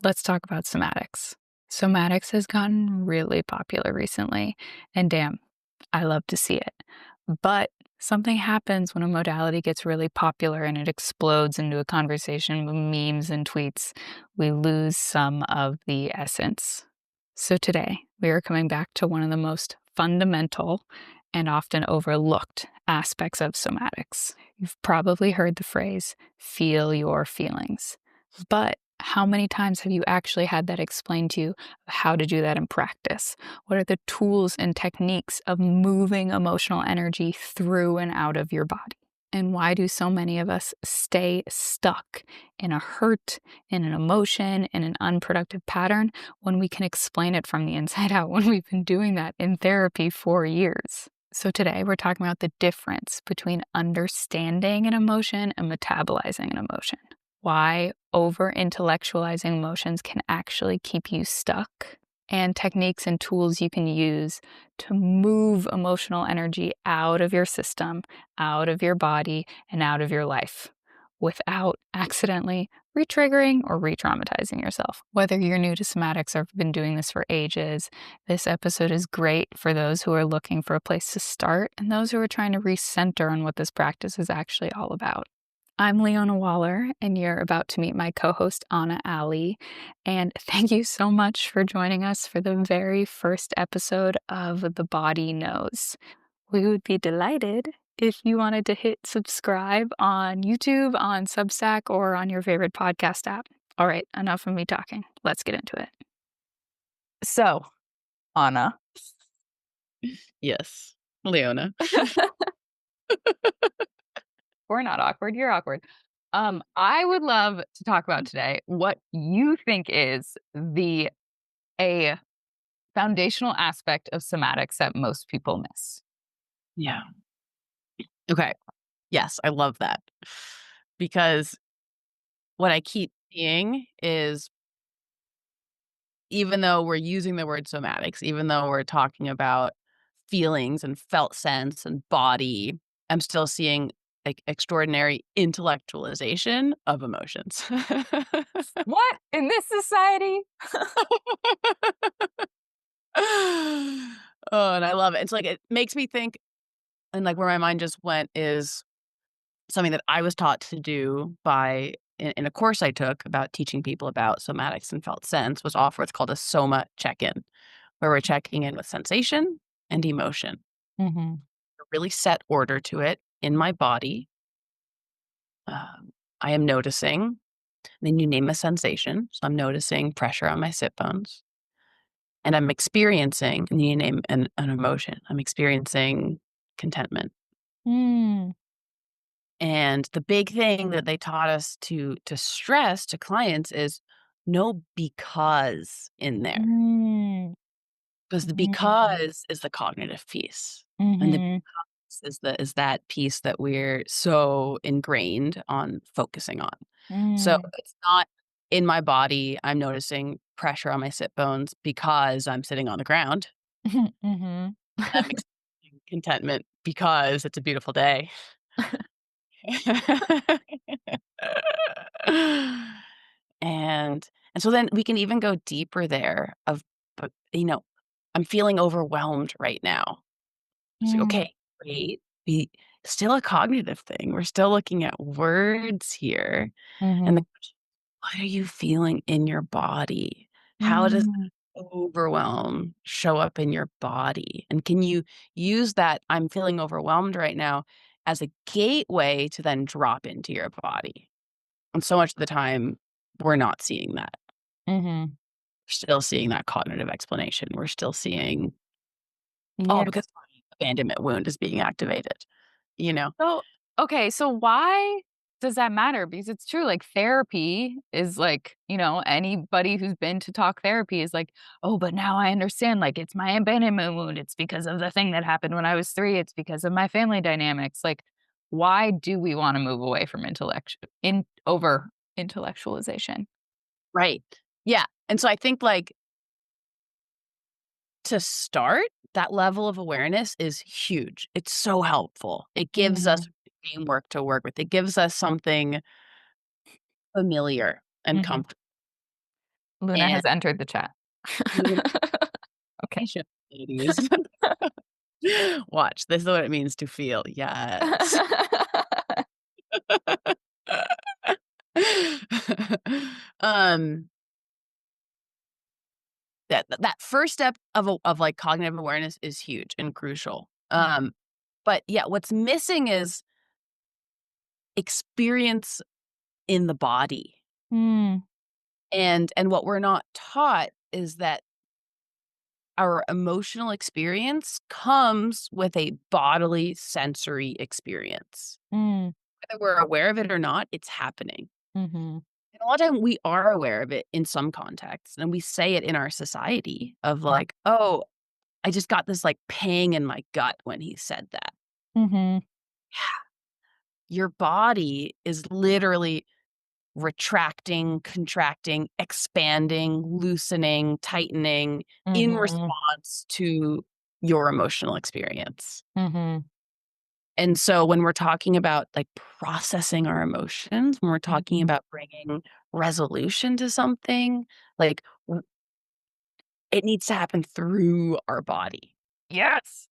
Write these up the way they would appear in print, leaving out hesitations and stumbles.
let's talk about somatics. Somatics has gotten really popular recently, and damn, I love to see it. But something happens when a modality gets really popular and it explodes into a conversation with memes and tweets. We lose some of the essence. So today, we are coming back to one of the most fundamental and often overlooked aspects of somatics. You've probably heard the phrase, feel your feelings. But how many times have you actually had that explained to you of how to do that in practice? What are the tools and techniques of moving emotional energy through and out of your body? And why do so many of us stay stuck in a hurt, in an emotion, in an unproductive pattern when we can explain it from the inside out, when we've been doing that in therapy for years? So today we're talking about the difference between understanding an emotion and metabolizing an emotion. Why over-intellectualizing emotions can actually keep you stuck, and techniques and tools you can use to move emotional energy out of your system, out of your body, and out of your life without accidentally re-triggering or re-traumatizing yourself. Whether you're new to somatics or have been doing this for ages, this episode is great for those who are looking for a place to start and those who are trying to recenter on what this practice is actually all about. I'm Leona Waller, and you're about to meet my co-host, Anna Ali. And thank you so much for joining us for the very first episode of The Body Knows. We would be delighted if you wanted to hit subscribe on YouTube, on Substack, or on your favorite podcast app. All right, enough of me talking. Let's get into it. So, Anna. Yes, Leona. We're not awkward. You're awkward. I would love to talk about today what you think is a foundational aspect of somatics that most people miss. Yeah. Okay. Yes, I love that. Because what I keep seeing is even though we're using the word somatics, even though we're talking about feelings and felt sense and body, I'm still seeing like extraordinary intellectualization of emotions. What? In this society? Oh, and I love it. It's like it makes me think, and like where my mind just went is something that I was taught to do by in a course I took about teaching people about somatics and felt sense was offer what's called a soma check-in, where we're checking in with sensation and emotion. Mm-hmm. A really set order to it in my body. I am noticing. Then you name a sensation. So I'm noticing pressure on my sit bones. And I'm experiencing, and you name an emotion. I'm experiencing contentment. Mm. And the big thing that they taught us to stress to clients is no because in there. Mm. Because the Mm. because is the cognitive piece. And the Mm-hmm. is that piece that we're so ingrained on focusing on. So Mm. it's not in my body, I'm noticing pressure on my sit bones because I'm sitting on the ground. Mm-hmm. I'm experiencing contentment because it's a beautiful day. And so then we can even go deeper there of, but, I'm feeling overwhelmed right now. It's like, Mm. okay, wait, we still a cognitive thing. We're still looking at words here. And Mm-hmm. the question, what are you feeling in your body? How does Mm. overwhelm show up in your body? And can you use that I'm feeling overwhelmed right now as a gateway to then drop into your body? And so much of the time, we're not seeing that. Mm-hmm. We're still seeing that cognitive explanation. We're still seeing, oh, Yeah. because my abandonment wound is being activated, you know? So, okay, so why does that matter? Because it's true, like therapy is like, anybody who's been to talk therapy is like, oh, but now I understand, like it's my abandonment wound. It's because of the thing that happened when I was 3. It's because of my family dynamics. Like, why do we want to move away from over intellectualization? Right. Yeah. And so I think like to start, that level of awareness is huge. It's so helpful. It gives us Mhm. framework to work with. It gives us something familiar and Mhm. comfortable. Luna and has entered the chat. Okay. ladies. Watch, this is what it means to feel, yes. Um, that first step of, like, cognitive awareness is huge and crucial, but, yeah, what's missing is experience in the body, Mm, and what we're not taught is that our emotional experience comes with a bodily sensory experience. mm, Whether we're aware of it or not, it's happening. mhm, And a lot of time we are aware of it in some contexts, and we say it in our society of like, "Oh, I just got this, like, pang in my gut when he said that." mhm, Your body is literally retracting, contracting, expanding, loosening, tightening in mhm, response to your emotional experience. mhm, And so when we're talking about, like, processing our emotions, when we're talking mhm. about bringing resolution to something, like, it needs to happen through our body. Yes.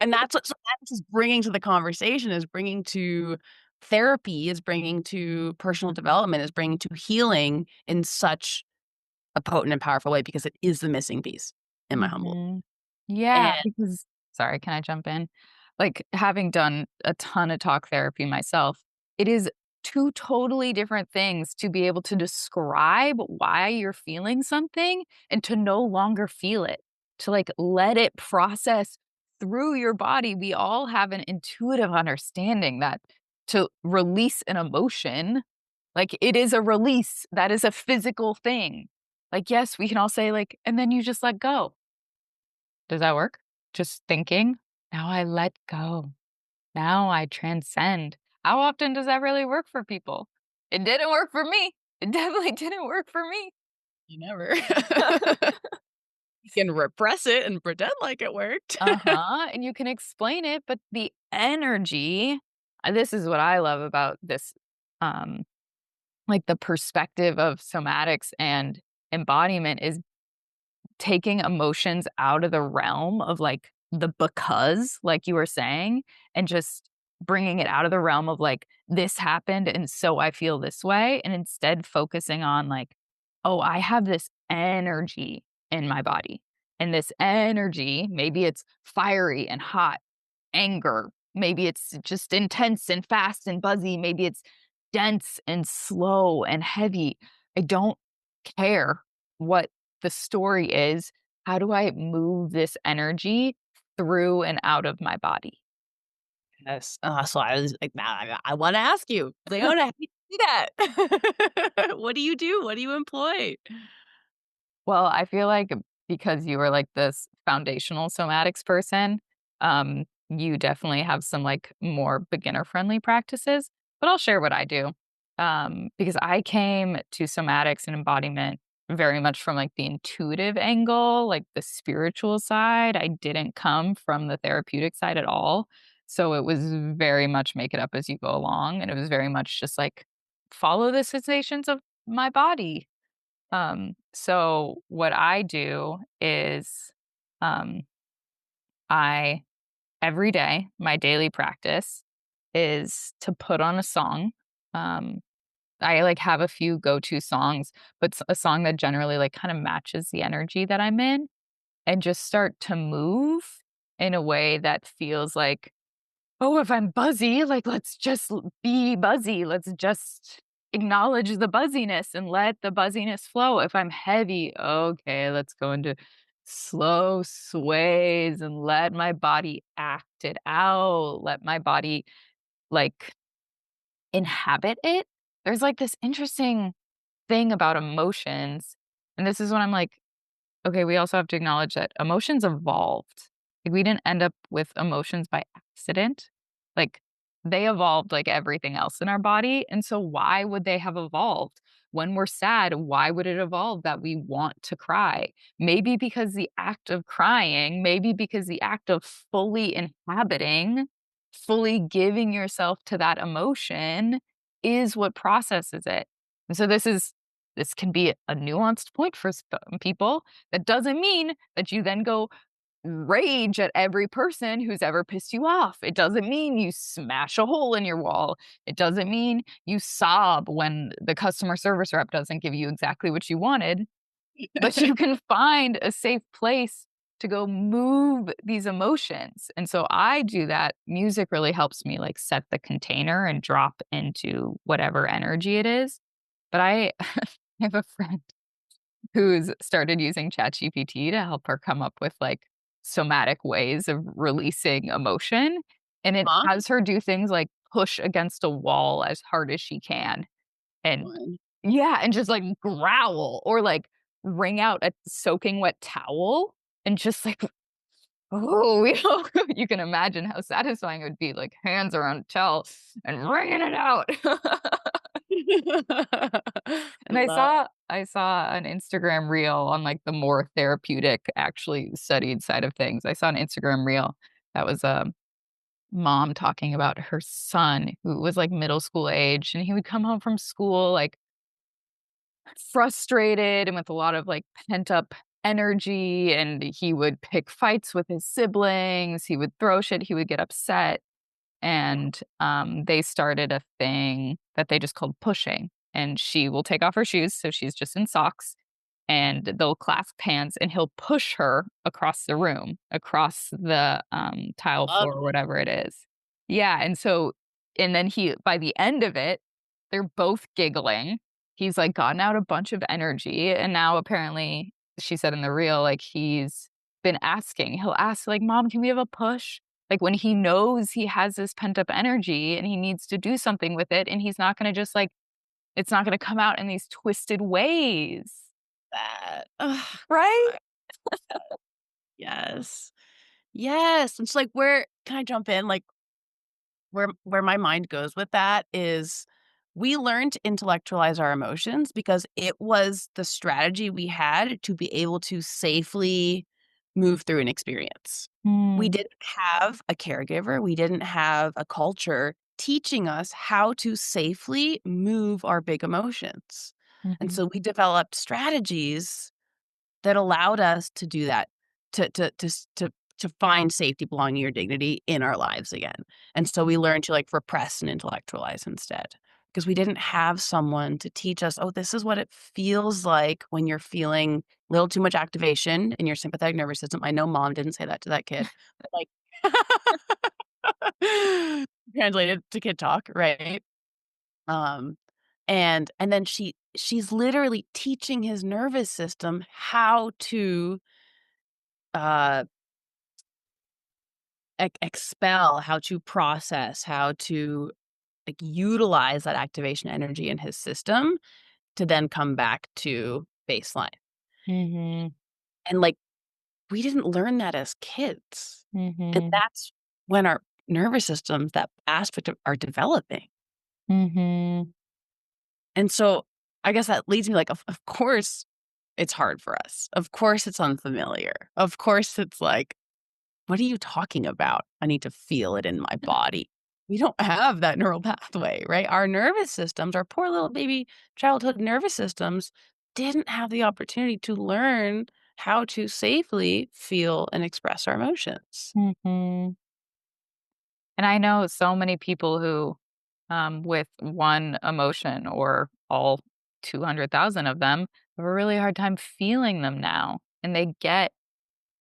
And that's what somatics is bringing to the conversation, is bringing to therapy, is bringing to personal development, is bringing to healing in such a potent and powerful way because it is the missing piece in my humble Mhm. and Yeah, because sorry, can I jump in? Like, having done a ton of talk therapy myself, it is 2 totally different things to be able to describe why you're feeling something and to no longer feel it, to, like, let it process through your body. We all have an intuitive understanding that to release an emotion, like, it is a release, that is a physical thing. Like, yes, we can all say, like, "And then you just let go." Does that work? Just thinking, "Now I let go. Now I transcend." How often does that really work for people? It didn't work for me. It definitely didn't work for me. you never you can repress it and pretend like it worked. Uh-huh, and you can explain it, but the energy this is what I love about this, um, like, the perspective of somatics and embodiment is taking emotions out of the realm of, like, the because, like you were saying, and just bringing it out of the realm of, like, "This happened, and so I feel this way," and instead focusing on, like, "Oh, I have this energy in my body, and this energy, maybe it's fiery and hot, anger, maybe it's just intense and fast and buzzy, maybe it's dense and slow and heavy. I don't care what the story is. How do I move this energy through and out of my body?" Yes. So I was like, now I wanna ask you, Leona, how do you do that? What do you do? What do you employ? Well, I feel like because you were like this foundational somatics person, you definitely have some like more beginner friendly practices, but I'll share what I do. Because I came to somatics and embodiment very much from like the intuitive angle, like the spiritual side. I didn't come from the therapeutic side at all. So it was very much make it up as you go along. And it was very much just like follow the sensations of my body. So what I do is, um, I every day, my daily practice is to put on a song. Um, I like have a few go-to songs, but a song that generally like kind of matches the energy that I'm in and just start to move in a way that feels like, "Oh, if I'm buzzy, like, let's just be buzzy. Let's just acknowledge the buzziness and let the buzziness flow. If I'm heavy, okay, let's go into slow sways and let my body act it out. Let my body, like, inhabit it." There's, like, this interesting thing about emotions, and this is when I'm like, okay, we also have to acknowledge that emotions evolved. Like, we didn't end up with emotions by accident. Like, they evolved like everything else in our body. And so, why would they have evolved? When we're sad, why would it evolve that we want to cry? Maybe because the act of crying, maybe because the act of fully inhabiting, fully giving yourself to that emotion is what processes it. And so, this can be a nuanced point for some people. That doesn't mean that you then go rage at every person who's ever pissed you off. It doesn't mean you smash a hole in your wall. It doesn't mean you sob when the customer service rep doesn't give you exactly what you wanted, but you can find a safe place to go move these emotions. And so I do that. Music really helps me like set the container and drop into whatever energy it is. But I have a friend who's started using ChatGPT to help her come up with, like, somatic ways of releasing emotion, and it Huh? has her do things like push against a wall as hard as she can, and One. yeah, and just, like, growl or, like, wring out a soaking wet towel and just, like, oh, you can imagine how satisfying it would be, like, hands around a towel and wringing it out. And Love I saw an Instagram reel on, like, the more therapeutic, actually studied side of things. I saw an Instagram reel that was a mom talking about her son who was, like, middle school age, and he would come home from school, like, frustrated and with a lot of, like, pent up energy, and he would pick fights with his siblings, he would throw shit, he would get upset. And, they started a thing that they just called pushing, and she will take off her shoes, so she's just in socks, and they'll clasp hands, and he'll push her across the room, across the, tile love floor or whatever it is. Yeah, and so and then he by the end of it, they're both giggling. He's, like, gotten out a bunch of energy, and now apparently, she said in the reel, like, he's been asking. He'll ask, like, "Mom, can we have a push?" Like, when he knows he has this pent up energy and he needs to do something with it, and he's not gonna just, like it's not gonna come out in these twisted ways. that. Ugh, Right? God, yes. Yes, it's like, where can I jump in? Like, where my mind goes with that is we learned to intellectualize our emotions because it was the strategy we had to be able to safely move through an experience. We Mm, didn't have a caregiver, we didn't have a culture teaching us how to safely move our big emotions. And mhm, so we developed strategies that allowed us to do that, to find safety, belonging, or dignity in our lives again. And so we learned to, like, repress and intellectualize instead, because we didn't have someone to teach us, "Oh, this is what it feels like when you're feeling a little too much activation in your sympathetic nervous system." I know mom didn't say that to that kid, but, like translated to kid talk, right? Um, and then she's literally teaching his nervous system how to uh expel, how to process, how to, like, utilize that activation energy in his system to then come back to baseline. mhm, And, like, we didn't learn that as kids. And mhm, that's when our nervous systems, that aspect of are developing. mhm, And so I guess that leads me, like, of course it's hard for us. Of course it's unfamiliar. Of course it's like, "What are you talking about? I need to feel it in my body." We don't have that neural pathway, right? Our nervous systems, our poor little baby childhood nervous systems didn't have the opportunity to learn how to safely feel and express our emotions. mhm. And I know so many people who, with one emotion or all 200,000 of them, have a really hard time feeling them now, and they get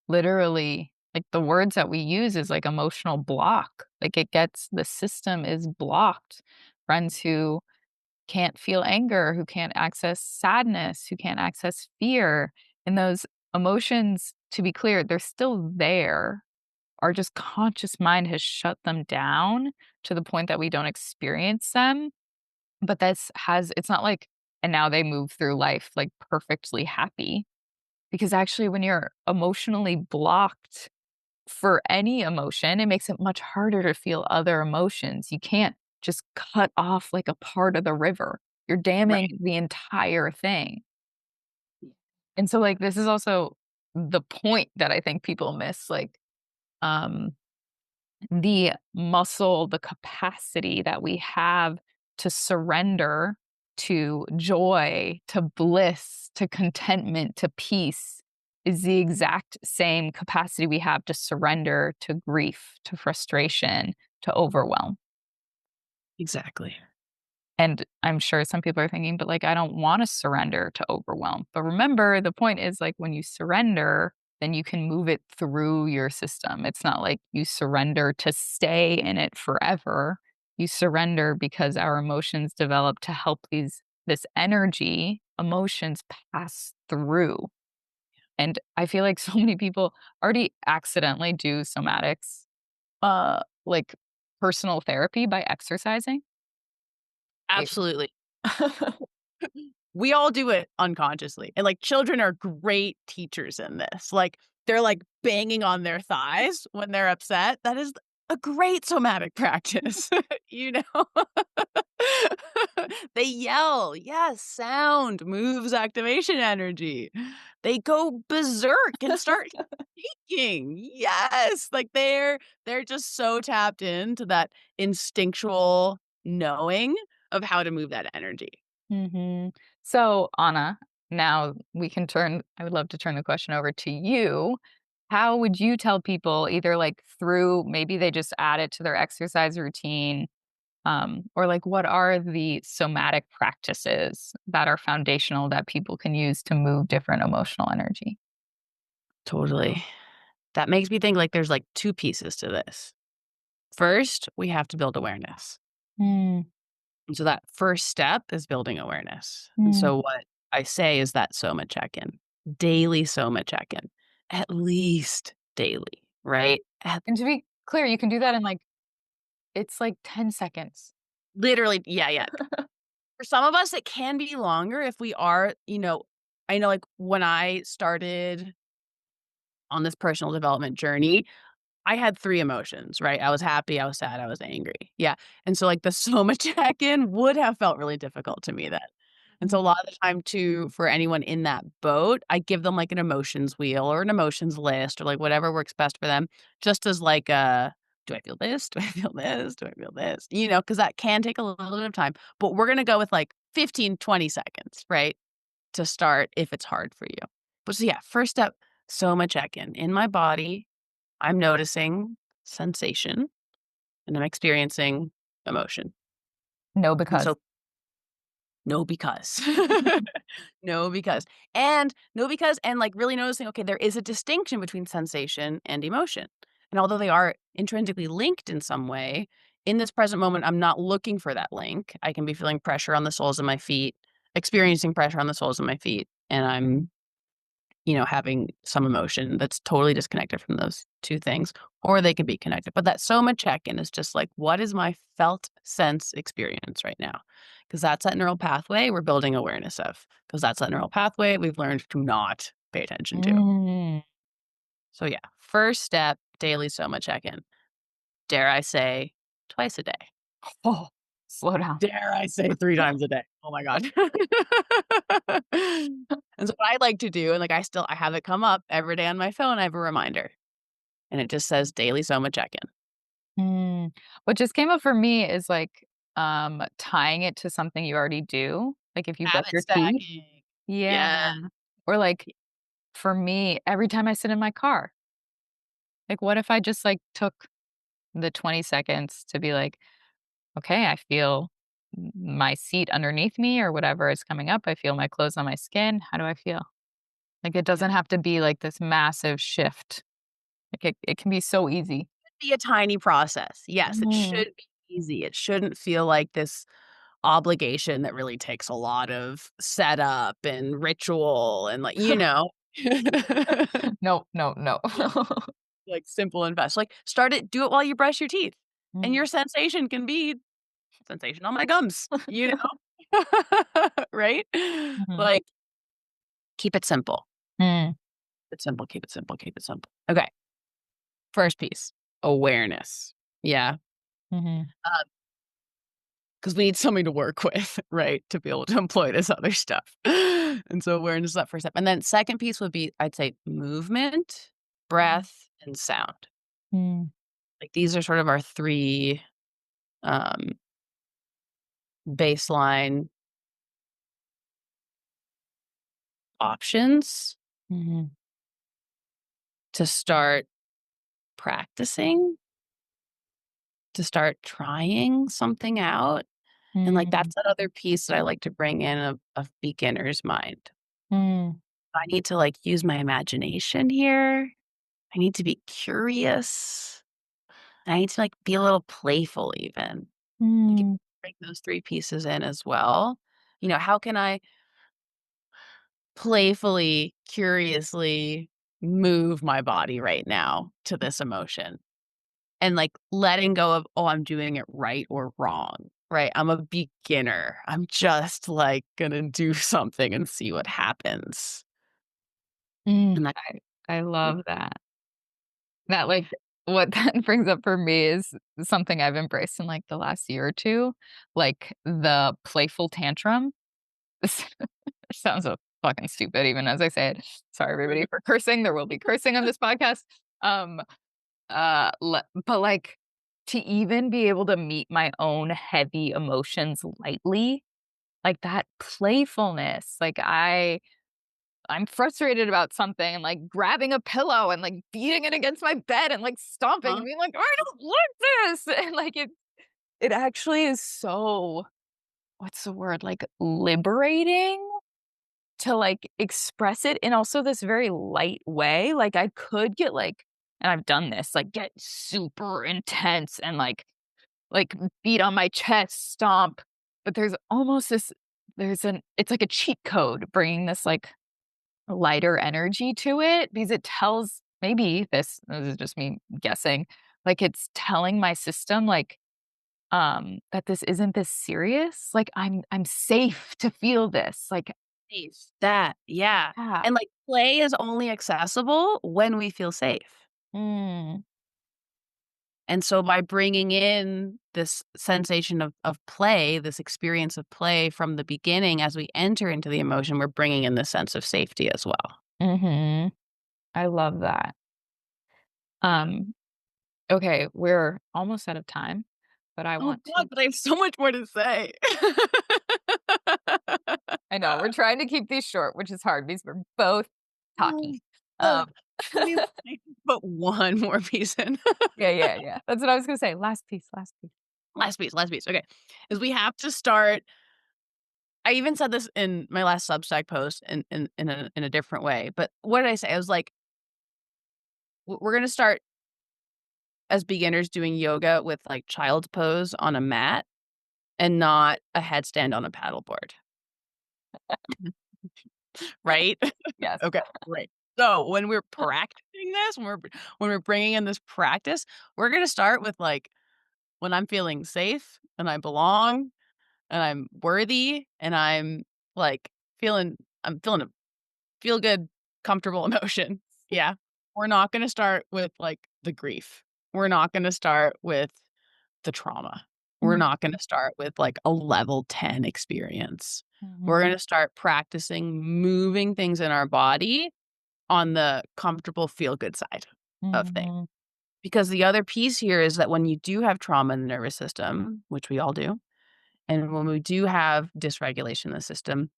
literally, like, the words that we use is, like, emotional block. Like, it gets the system is blocked. Friends who can't feel anger, who can't access sadness, who can't access fear, and those emotions, to be clear, they're still there. Our just conscious mind has shut them down to the point that we don't experience them, but this has it's not like and now they move through life, like, perfectly happy, because actually when you're emotionally blocked for any emotion, it makes it much harder to feel other emotions. You can't just cut off, like, a part of the river. You're Right. damming the entire thing. And so, like, this is also the point that I think people miss, like, um, the muscle, the capacity that we have to surrender to joy, to bliss, to contentment, to peace is the exact same capacity we have to surrender to grief, to frustration, to overwhelm. Exactly. And I'm sure some people are thinking, but like, I don't want to surrender to overwhelm. But remember, the point is like when you surrender, then you can move it through your system. It's not like you surrender to stay in it forever. You surrender because our emotions develop to help this energy, emotions pass through. And I feel like so many people already accidentally do somatics, like personal therapy by exercising. It Absolutely. We all do it unconsciously, and, like, children are great teachers in this, like, they're, like, banging on their thighs when they're upset. That is a great somatic practice, you know? They yell, yes, sound moves activation energy. They go berserk and start shaking, yes, like, they're just so tapped into that instinctual knowing of how to move that energy. Mhm. So, Anna, now we can turn I would love to turn the question over to you. How would you tell people either, like, through maybe they just add it to their exercise routine, or, like, what are the somatic practices that are foundational that people can use to move different emotional energy? Totally. That makes me think, like, there's, like, 2 pieces to this. First, we have to build awareness. Mm, And so that first step is building awareness. And mm. so what I say is that soma check-in, daily soma check-in, at least daily, right? At And to be clear, you can do that in, like it's, like, 10 seconds. literally, yeah, yeah. For some of us, it can be longer if we are, I know, like, when I started on this personal development journey, I had 3 emotions, right? I was happy, I was sad, I was angry. Yeah, and so, like, the soma check-in would have felt really difficult to me then. And so a Mm. lot of the time too, for anyone in that boat, I give them, like, an emotions wheel or an emotions list or, like, whatever works best for them, just as, like, a, "Do I feel this? Do I feel this? Do I feel this?" Because that can take a little bit of time, but we're gonna go with, like, 15, 20 seconds, right, to start if it's hard for you. But so, yeah, first step, soma check-in. In my body, I'm noticing sensation and I'm experiencing emotion. No, And because so, no, because. No, because. And no, because, and like really noticing, okay, there is a distinction between sensation and emotion. And although they are intrinsically linked in some way, in this present moment, I'm not looking for that link. I can be feeling pressure on the soles of my feet, experiencing pressure on the soles of my feet, and I'm having some emotion that's totally disconnected from those 2 things, or they can be connected. But that soma check-in is just like, what is my felt sense experience right now? Because that's that neural pathway we're building awareness of. Because that's that neural pathway we've learned to not pay attention to. Mm. So yeah, first step, daily soma check-in. Dare I say, twice a day. Oh, slow down. Dare I say 3 times a day. Oh my god. And so what I like to do, and like I have it come up every day on my phone, I have a reminder. And it just says daily soma check-in. Mm. What just came up for me is, like, tying it to something you already do, like, if you brush Habit your teeth. stacking. Yeah. Yeah. Or, like, for me, every time I sit in my car, like, what if I just, like, took the 20 seconds to be like, "Okay, I feel my seat underneath me or whatever is coming up. I feel my clothes on my skin. How do I feel?" Like, it Yeah. doesn't have to be, like, this massive shift. Like, it can be so easy. Be a tiny process. Yes, it Mhm. should be easy. It shouldn't feel like this obligation that really takes a lot of setup and ritual and, No, no, no. like, simple and fast. Like, do it while you brush your teeth, and Mm. your sensation can be sensation on my gums, Right? Mhm. Like, keep it simple. Mm. It's simple, keep it simple, keep it simple. Okay, first piece, awareness. Yeah, Mhm. because we need something to work with, right, to be able to employ this other stuff. And so awareness is that first step. And then second piece would be, I'd say, movement, breath, and sound. Mm. Like, these are sort of our 3, um, baseline options Mhm. to start practicing, to start trying something out. And, like, Mm, that's that other piece that I like to bring in of beginner's mind. mm, I need to, like, use my imagination here. I need to be curious. I need to, like, be a little playful even. Like, if mm, you bring those 3 pieces in as well, how can I playfully, curiously move my body right now to this emotion? And, like, letting go of, "Oh, I'm doing it right or wrong," right? I'm a beginner. I'm just, like, gonna do something and see what happens. mm. And that I love that. That, like what that brings up for me is something I've embraced in, like, the last year or 2, like, the playful tantrum. This sounds so fucking stupid even as I say it. Sorry, everybody, for cursing. There will be cursing on this podcast. Um, le but, like, to even be able to meet my own heavy emotions lightly, like, that playfulness, like, I'm frustrated about something and, like, grabbing a pillow and, like, beating it against my bed and, like, stomping huh? and being like, "I don't like this!" And, like, it actually is so what's the word? Like, liberating to, like, express it in also this very light way. Like, I could get, like and I've done this, like, get super intense and, like, beat on my chest, stomp, but there's almost this there's an it's like a cheat code bringing this, like, lighter energy to it because it tells maybe this is just me guessing, like, it's telling my system, like, that this isn't this serious, like, I'm safe to feel this, like Safe. That, yeah. yeah. And, like, play is only accessible when we feel safe. Mm, And so by bringing in this sensation of play, this experience of play from the beginning as we enter into the emotion, we're bringing in the sense of safety as well. mhm. I love that. Um, okay, we're almost out of time, but I Oh want to god, but I have so much more to say. I know, we're trying to keep these short, which is hard because we're both talking. Ugh, Um can we put one more piece in? Yeah, yeah, yeah. That's what I was gonna say. Last piece, last piece. Last piece, okay. Is we have to start. I even said this in my last Substack post in a different way, but what did I say? I was like, We're gonna start as beginners doing yoga with, like, child's pose on a mat and not a headstand on a paddleboard." Right? Yes. Okay, great. So, when we're practicing this, when we're bringing in this practice, we're gonna start with, like, when I'm feeling safe and I belong and I'm worthy and like, I'm feeling a feel good, comfortable emotion. Yeah. We're not gonna start with, like, the grief. We're not gonna start with the trauma. We're Mm, not gonna start with, like, a level 10 experience. We're mhm, gonna start practicing moving things in our body on the comfortable feel good side of things. mhm, Because the other piece here is that when you do have trauma in the nervous system, which we all do, and when we do have dysregulation in the system,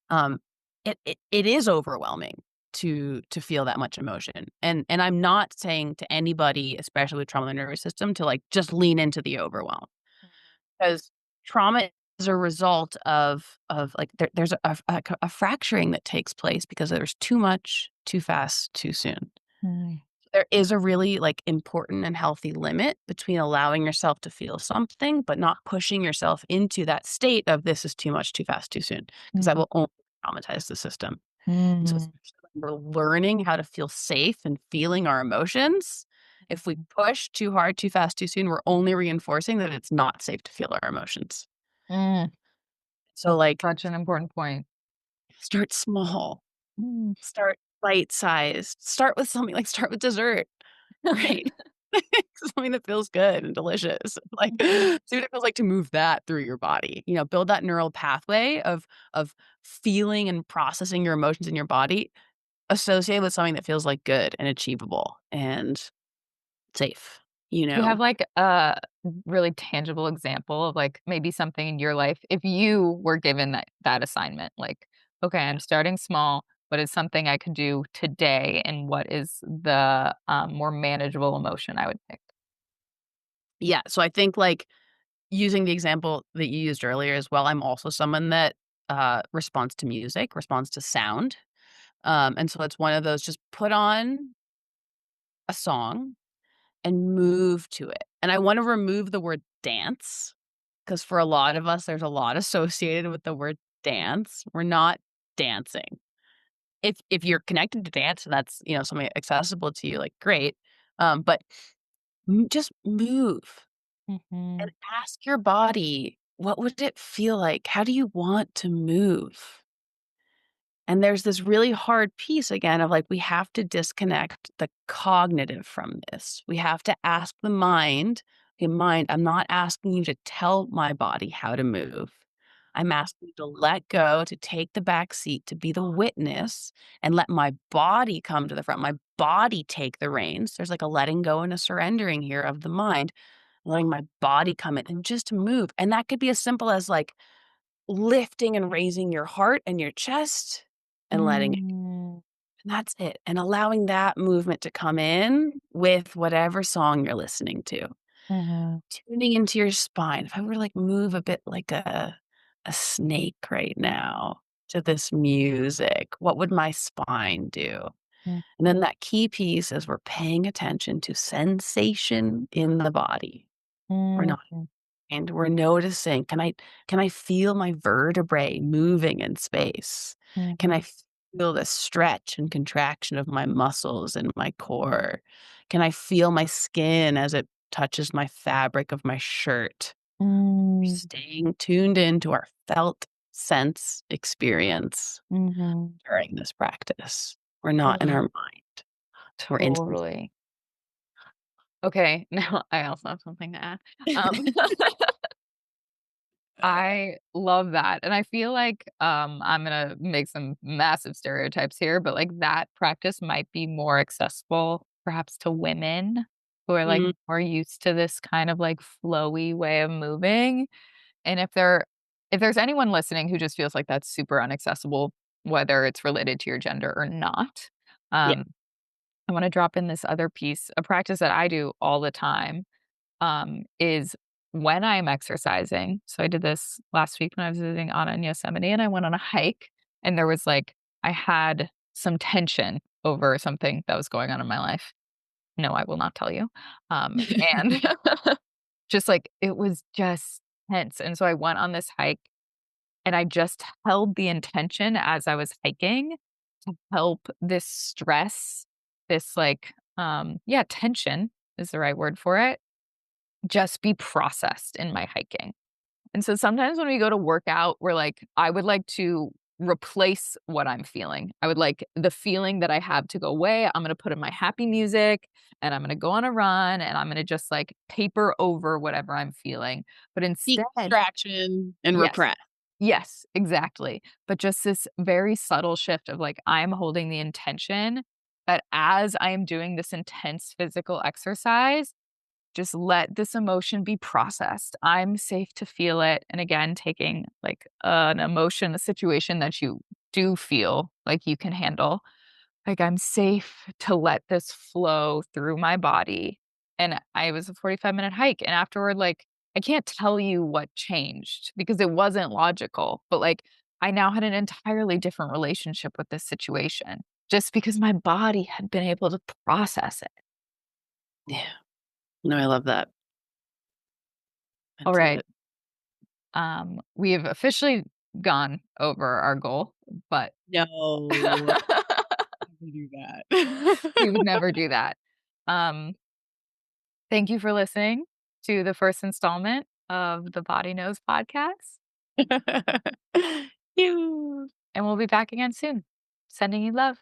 um, it is overwhelming to feel that much emotion. And I'm not saying to anybody, especially with trauma in the nervous system, to, like, just lean into the overwhelm. Because trauma is a result of like there's a fracturing that takes place because there's too much, too fast, too soon. mhm, There is a really, like, important and healthy limit between allowing yourself to feel something, but not pushing yourself into that state of this is too much, too fast, too soon, because that mhm, will only traumatize the system. And so mm, especially when we're learning how to feel safe and feeling our emotions, if we push too hard, too fast, too soon, we're only reinforcing that it's not safe to feel our emotions. mm. So, That's like, such an important point. start small, Mm. start bite-sized, start with dessert, right? Something that feels good and delicious. Like, Mhm, see what it feels like to move that through your body, build that neural pathway of feeling and processing your emotions in your body associated with something that feels, like, good and achievable and safe, you Do you know? have, like, a really tangible example of, like, maybe something in your life if you were given that assignment, like, "Okay, I'm starting small. but it's something I could do today, and what is the, more manageable emotion I would pick. Yeah, so I think, like, using the example that you used earlier as well, I'm also someone that, responds to music, responds to sound, and so it's one of those just put on a song and move to it, and I wanna remove the word dance, because for a lot of us, there's a lot associated with the word dance. We're not dancing. If you're connected to dance and that's, something accessible to you, like, great, but just move and Mhm. ask your body, "What would it feel like? How do you want to move?" And there's this really hard piece again of, like, we have to disconnect the cognitive from this. We have to ask the mind, "Okay, mind, I'm not asking you to tell my body how to move. I'm asking you to let go, to take the back seat, to be the witness, and let my body come to the front, my body take the reins." There's, like, a letting go and a surrendering here of the mind, letting my body come in and just move. And that could be as simple as, like, lifting and raising your heart and your chest and letting it, Mm. and that's it, and allowing that movement to come in with whatever song you're listening to. Mhm. Tuning into your spine. If I were to, like, move a bit like a snake right now to this music, what would my spine do? Mm. And then that key piece is we're paying attention to sensation in the body. We're not, Mhm. and we're noticing, can I feel my vertebrae moving in space? Can Mhm. I feel the stretch and contraction of my muscles in my core? Can I feel my skin as it touches my fabric of my shirt? Mm. Staying tuned into our felt sense experience Mhm. during this practice. We're not in Mm. our mind. We're in Totally. Okay, now I also have something to add. Um I love that, and I feel like, I'm gonna make some massive stereotypes here, but, like, that practice might be more accessible perhaps to women who are, like, Mm, more used to this kind of, like, flowy way of moving, and if there's anyone listening who just feels like that's super inaccessible, whether it's related to your gender or not, yeah. um, I wanna drop in this other piece, a practice that I do all the time, is when I'm exercising. So I did this last week when I was visiting Anna in Yosemite, and I went on a hike, and there was like I had some tension over something that was going on in my life. No, I will not tell you. And just like it was just tense. And so I went on this hike and I just held the intention as I was hiking to help this stress, this like yeah, tension is the right word for it, just be processed in my hiking. And so sometimes when we go to work out, we're like, I would like to replace what I'm feeling. I would like the feeling that I have to go away. I'm going to put in my happy music and I'm going to go on a run and I'm going to just like paper over whatever I'm feeling. But Seek instead, distraction and yes, repress. yes, exactly. But just this very subtle shift of like, I'm holding the intention that as I am doing this intense physical exercise, just let this emotion be processed. I'm safe to feel it. And again, taking like an emotion, a situation that you do feel like you can handle. Like I'm safe to let this flow through my body. And I was a 45-minute hike. And afterward, like, I can't tell you what changed because it wasn't logical, but like I now had an entirely different relationship with this situation just because my body had been able to process it. Yeah. No, I love that. All That's right. it. We have officially gone over our goal, but No. Never do we would that. never do that. Um, thank you for listening to the first installment of the Body Knows podcast, You. and we'll be back again soon. Sending you love.